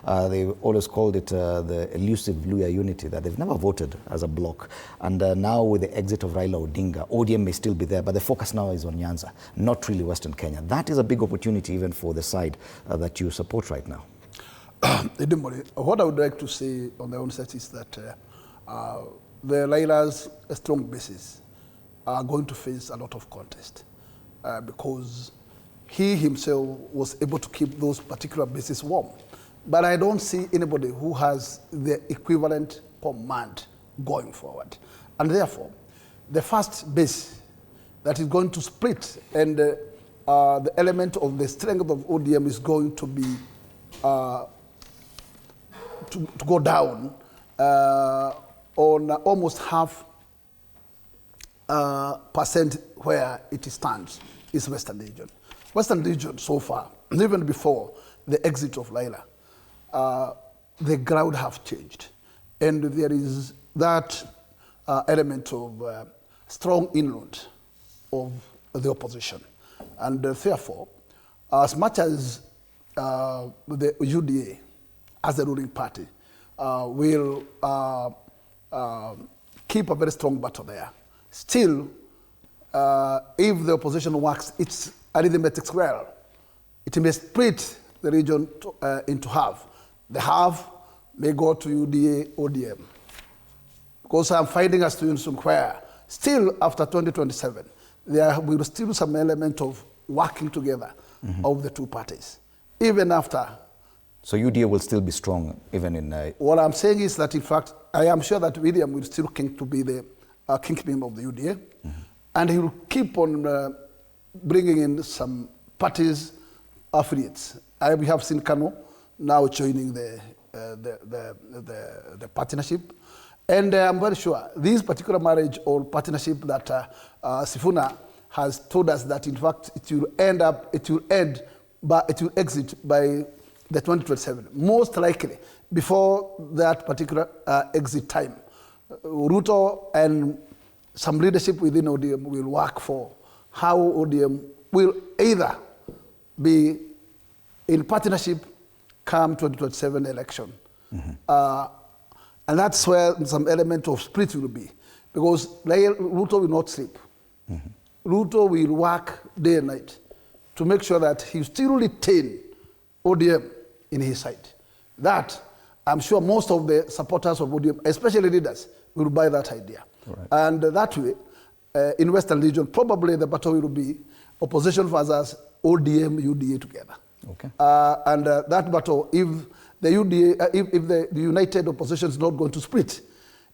They always called it the elusive Luhya unity, that they've never voted as a bloc. And now with the exit of Raila Odinga, ODM may still be there, but the focus now is on Nyanza, not really Western Kenya. That is a big opportunity even for the side that you support right now. What I would like to say on the onset is that the Raila's strong bases are going to face a lot of contest because he himself was able to keep those particular bases warm. But I don't see anybody who has the equivalent command going forward. And therefore, the first base that is going to split and the element of the strength of ODM is going to be to go down on almost half percent where it stands is Western region. Western region so far, even before the exit of Raila, the ground have changed. And there is that element of strong inroad of the opposition. And therefore, as much as the UDA, as the ruling party, will keep a very strong battle there, still, if the opposition works its arithmetic well, it may split the region into half. The half may go to UDA, ODM. Because I'm finding us to somewhere, still after 2027, there will still be some element of working together of the two parties, even after. So UDA will still be strong, even in... What I'm saying is that, in fact, I am sure that William will still think to be the kingpin of the UDA, and he will keep on bringing in some parties affiliates. We have seen Kano now joining the partnership, and I'm very sure this particular marriage or partnership that Sifuna has told us that, in fact, it will exit by the 2027, most likely before that particular exit time. Ruto and some leadership within ODM will work for how ODM will either be in partnership come 2027 election. And that's where some element of split will be. Because Ruto will not sleep. Ruto will work day and night to make sure that he still retain ODM in his side. That, I'm sure most of the supporters of ODM, especially leaders, will buy that idea. Right. And that way, in Western region, probably the battle will be opposition versus ODM, UDA together. Okay. And that battle, if the UDA, if the united opposition is not going to split,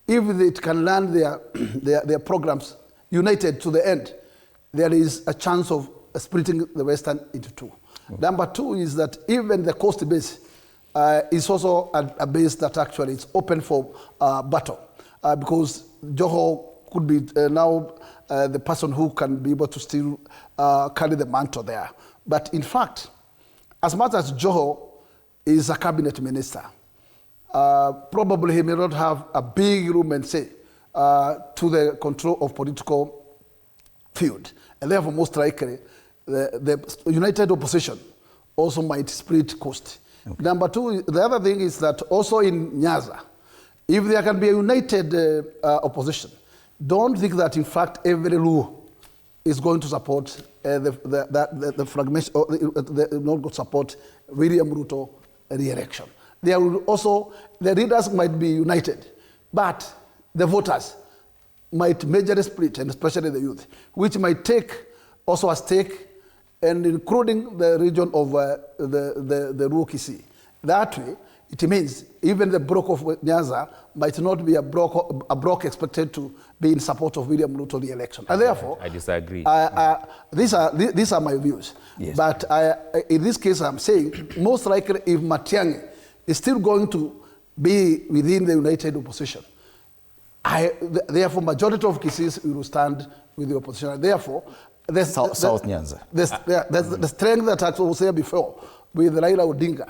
if it can land their programs united to the end, there is a chance of splitting the Western into two. Okay. Number two is that even the coast base is also a base that actually is open for battle because Joho could be now the person who can be able to still carry the mantle there. But in fact, as much as Joho is a cabinet minister, probably he may not have a big room and say to the control of political field. And therefore, most likely, the united opposition also might split coast. Okay. Number two, the other thing is that also in Nyanza, if there can be a united opposition, don't think that in fact every Luo is going to support the fragmentation, or not going to support William Ruto re-election. There will also, the leaders might be united, but the voters might majorly split, and especially the youth, which might take also a stake, and including the region of the Ruokisi. That way, it means even the bloc of Nyanza might not be a bloc expected to be in support of William Ruto re-election. And therefore, I disagree. These are my views. Yes. But in this case, I'm saying most likely if Matiang'i is still going to be within the united opposition, therefore majority of cases will stand with the opposition. Therefore, South Nyanza. The strength that I was there before with Raila Odinga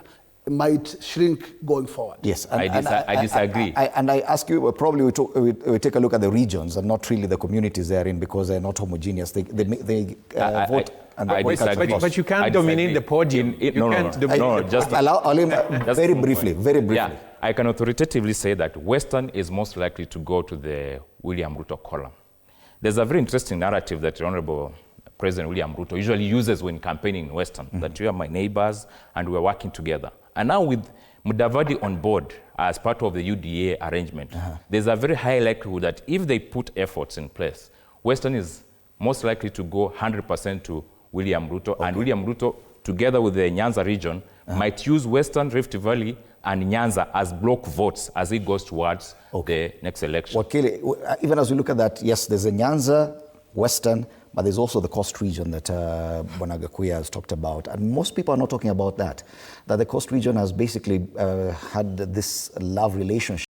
might shrink going forward. Yes, I disagree. And I ask you, probably we take a look at the regions and not really the communities they're in because they're not homogeneous. They vote. And I disagree. But you can't I dominate disagree. the podium. Just very briefly. Yeah, I can authoritatively say that Western is most likely to go to the William Ruto column. There's a very interesting narrative that Honorable President William Ruto usually uses when campaigning in Western, that you are my neighbors and we're working together. And now with Mudavadi on board as part of the UDA arrangement, there's a very high likelihood that if they put efforts in place, Western is most likely to go 100% to William Ruto, and William Ruto, together with the Nyanza region, might use Western Rift Valley and Nyanza as block votes as it goes towards the next election. Wakili, even as we look at that, yes, there's a Nyanza, Western, but there's also the coast region that Bwana Gakuya has talked about. And most people are not talking about that the coast region has basically had this love relationship